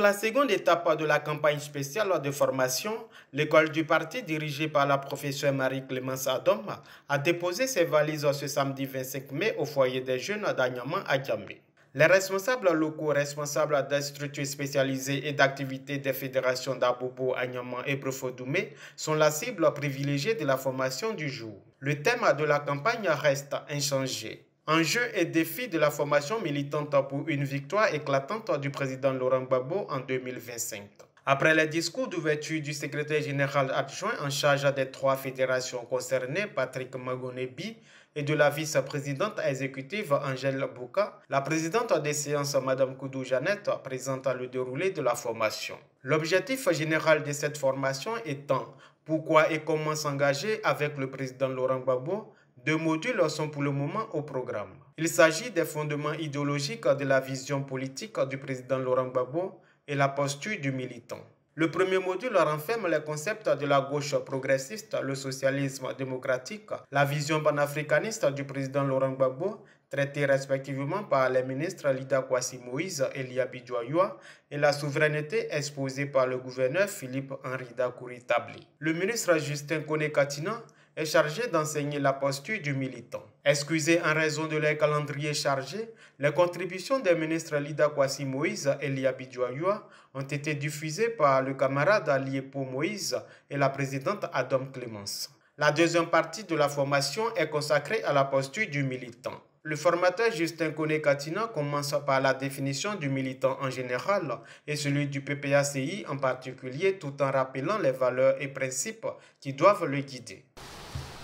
la seconde étape de la campagne spéciale de formation, l'école du parti dirigée par la professeure Marie-Clémence Adom a déposé ses valises ce samedi 25 mai au foyer des jeunes d'Agnaman à Djamé. Les responsables locaux, responsables des structures spécialisées et d'activités des fédérations d'Abobo, Agnaman et Brofodoumé sont la cible privilégiée de la formation du jour. Le thème de la campagne reste inchangé. Enjeux et défis de la formation militante pour une victoire éclatante du président Laurent Gbagbo en 2025. Après les discours d'ouverture du secrétaire général adjoint en charge des 3 fédérations concernées, Patrick Magonebi, et de la vice-présidente exécutive Angèle Bouka, la présidente des séances Mme Koudou Jeannette présente le déroulé de la formation. L'objectif général de cette formation étant pourquoi et comment s'engager avec le président Laurent Gbagbo. 2 modules sont pour le moment au programme. Il s'agit des fondements idéologiques de la vision politique du président Laurent Gbagbo et la posture du militant. Le premier module renferme les concepts de la gauche progressiste, le socialisme démocratique, la vision panafricaniste du président Laurent Gbagbo, traités respectivement par les ministres Lida Kwasi Moïse et Liabi Dioyoua, et la souveraineté exposée par le gouverneur Philippe Henri Dakouri Tabli. Le ministre Justin Koné-Katina est chargé d'enseigner la posture du militant. Excusés en raison de leur calendrier chargé, les contributions des ministres Lida Kwasi Moïse et Liabi Dioyoua ont été diffusées par le camarade Aliepo Moïse et la présidente Adom Clémence. La deuxième partie de la formation est consacrée à la posture du militant. Le formateur Justin Koné-Katina commence par la définition du militant en général et celui du PPACI en particulier, tout en rappelant les valeurs et principes qui doivent le guider.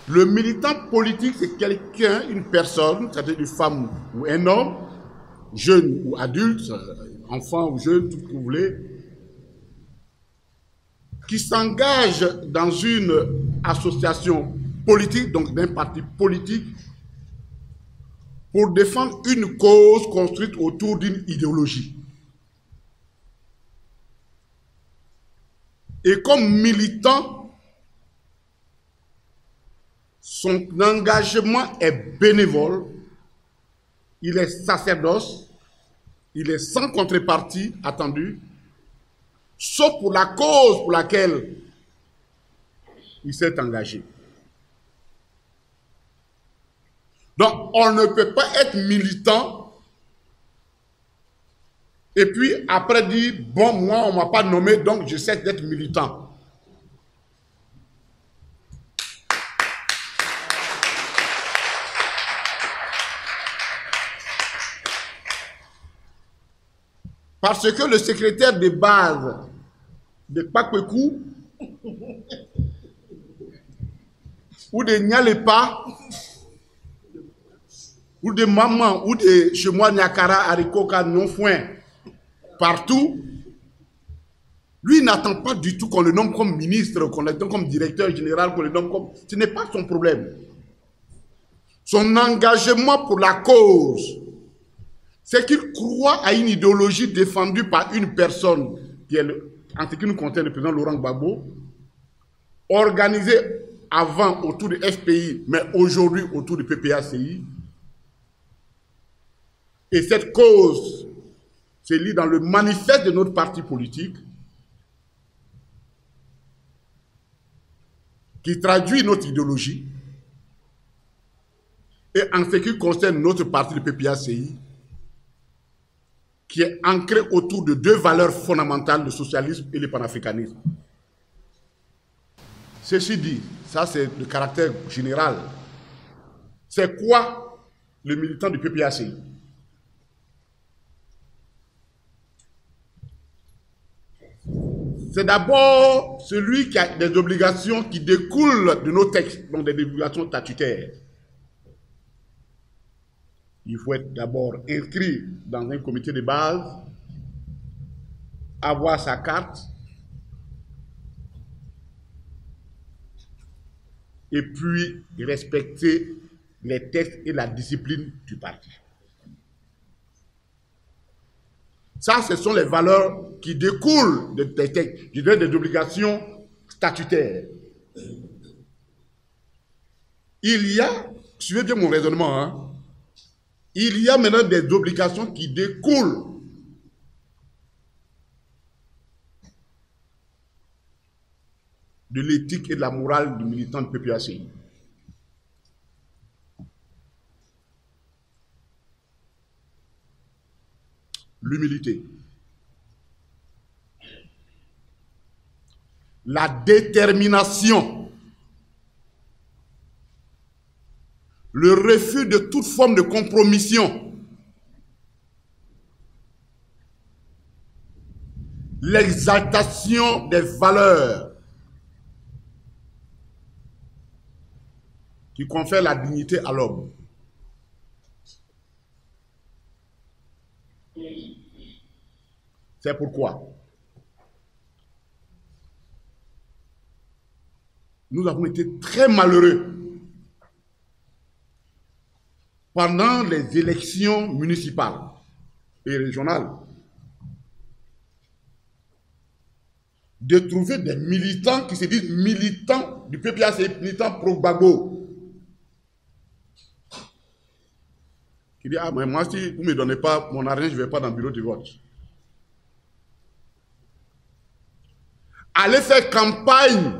Le militant politique, c'est quelqu'un, une personne, c'est-à-dire une femme ou un homme, jeune ou adulte, enfant ou jeune, tout ce que vous voulez, qui s'engage dans une association politique, donc d'un parti politique, pour défendre une cause construite autour d'une idéologie. Et comme militant, son engagement est bénévole, il est sacerdoce, il est sans contrepartie attendue, sauf pour la cause pour laquelle il s'est engagé. Donc, on ne peut pas être militant et puis après dire, bon, moi, on ne m'a pas nommé, donc je cesse d'être militant. Parce que le secrétaire de base de Pakwekou ou de Nyalepa ou de Maman ou de chez moi Nyakara, Arikoka, Nonfoin, partout, lui n'attend pas du tout qu'on le nomme comme ministre, qu'on le nomme comme directeur général, qu'on le nomme comme... Ce n'est pas son problème. Son engagement pour la cause, c'est qu'il croit à une idéologie défendue par une personne qui est, en ce qui nous concerne, le président Laurent Gbagbo, organisée avant autour du FPI, mais aujourd'hui autour du PPACI. Et cette cause se lit dans le manifeste de notre parti politique, qui traduit notre idéologie. Et en ce qui concerne notre parti, le PPACI, qui est ancré autour de 2 valeurs fondamentales, le socialisme et le panafricanisme. Ceci dit, ça c'est le caractère général. C'est quoi le militant du PPACI? C'est d'abord celui qui a des obligations qui découlent de nos textes, donc des obligations statutaires. Il faut être d'abord inscrit dans un comité de base, avoir sa carte, et puis respecter les textes et la discipline du parti. Ça, ce sont les valeurs qui découlent des textes, je dirais des obligations statutaires. Il y a, suivez bien mon raisonnement, hein, il y a maintenant des obligations qui découlent de l'éthique et de la morale du militant du PPACI. L'humilité, la détermination, le refus de toute forme de compromission, l'exaltation des valeurs qui confèrent la dignité à l'homme. C'est pourquoi nous avons été très malheureux pendant les élections municipales et régionales de trouver des militants qui se disent militants du PPACI, militants pro-Gbagbo, qui disent « Ah, mais moi, si vous ne me donnez pas mon argent, je ne vais pas dans le bureau de vote. » Aller faire campagne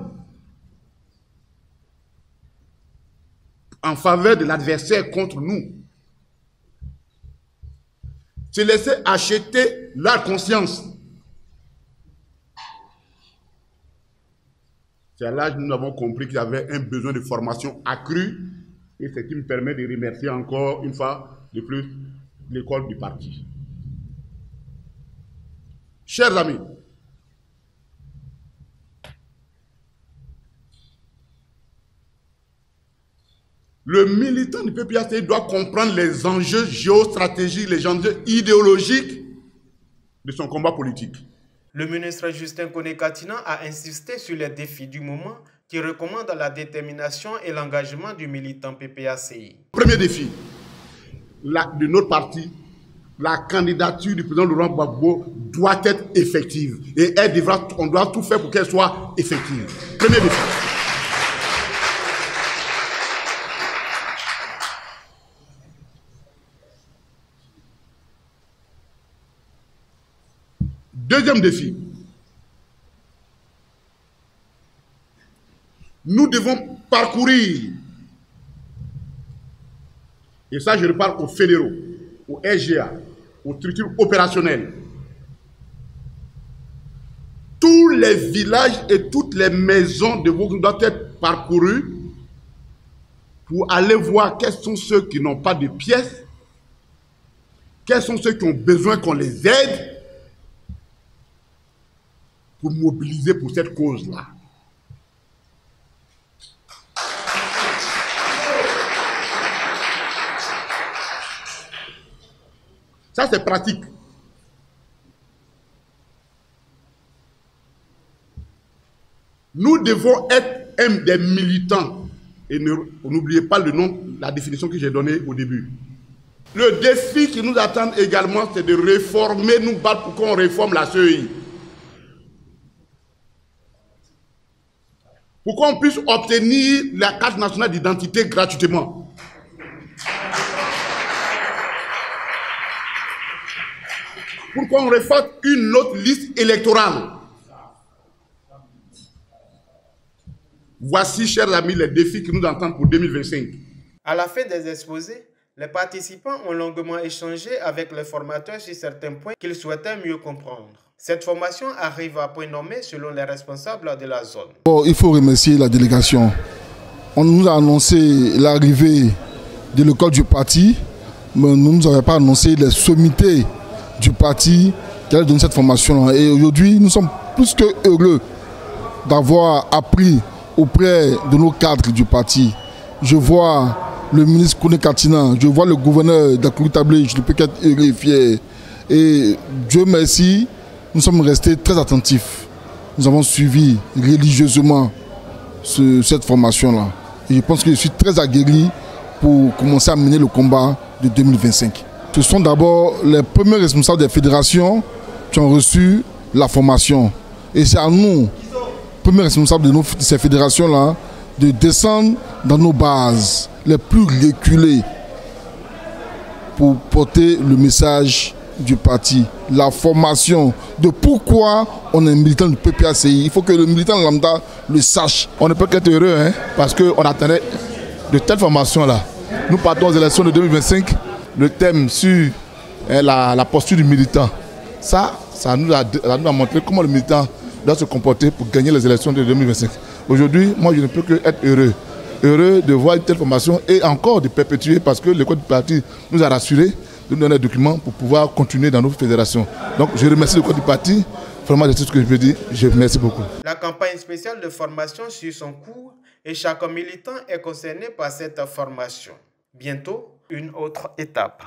en faveur de l'adversaire contre nous. Se laisser acheter leur conscience. C'est à l'âge où nous avons compris qu'il y avait un besoin de formation accrue, et c'est ce qui me permet de remercier encore une fois de plus l'école du parti. Chers amis, le militant du PPACI doit comprendre les enjeux géostratégiques, les enjeux idéologiques de son combat politique. Le ministre Justin Koné-Katina a insisté sur les défis du moment qui recommandent la détermination et l'engagement du militant PPACI. Premier défi de notre parti, la candidature du président Laurent Gbagbo doit être effective. Et on doit tout faire pour qu'elle soit effective. Premier défi. Deuxième défi, nous devons parcourir, et ça je reparle aux fédéraux, aux SGA, aux structures opérationnelles, tous les villages et toutes les maisons de Vaucluse doivent être parcourus pour aller voir quels sont ceux qui n'ont pas de pièces, quels sont ceux qui ont besoin qu'on les aide, pour mobiliser pour cette cause-là. Ça, c'est pratique. Nous devons être des militants. Et n'oubliez pas le nom, la définition que j'ai donnée au début. Le défi qui nous attend également, c'est de réformer, nous battre pour qu'on réforme la CEI. Pour qu'on puisse obtenir la carte nationale d'identité gratuitement. Pour qu'on refasse une autre liste électorale. Voici, chers amis, les défis qui nous attendent pour 2025. À la fin des exposés, les participants ont longuement échangé avec les formateurs sur certains points qu'ils souhaitaient mieux comprendre. Cette formation arrive à point nommé selon les responsables de la zone. Il faut remercier la délégation. On nous a annoncé l'arrivée de l'école du parti, mais nous ne nous avons pas annoncé les sommités du parti qui allaient donner cette formation. Et aujourd'hui, nous sommes plus que heureux d'avoir appris auprès de nos cadres du parti. Je vois le ministre Koné-Katina, je vois le gouverneur d'Akourou-Tablé, je ne peux qu'être heureux et fier. Et Dieu merci, nous sommes restés très attentifs. Nous avons suivi religieusement cette formation-là. Et je pense que je suis très aguerri pour commencer à mener le combat de 2025. Ce sont d'abord les premiers responsables des fédérations qui ont reçu la formation. Et c'est à nous, premiers responsables de ces fédérations-là, de descendre dans nos bases les plus reculées pour porter le message du parti, la formation, de pourquoi on est militant du PPACI. Il faut que le militant lambda le sache. On ne peut qu'être heureux, hein, parce qu'on attendait de telles formations-là. Nous partons aux élections de 2025, le thème sur la posture du militant. Ça nous a montré comment le militant doit se comporter pour gagner les élections de 2025. Aujourd'hui, moi je ne peux que être heureux. Heureux de voir une telle formation et encore de perpétuer parce que l'école du parti nous a rassurés de nous donner des documents pour pouvoir continuer dans notre fédération. Donc je remercie l'école du parti, vraiment de tout ce que je peux dire, je vous remercie beaucoup. La campagne spéciale de formation suit son cours et chaque militant est concerné par cette formation. Bientôt, une autre étape.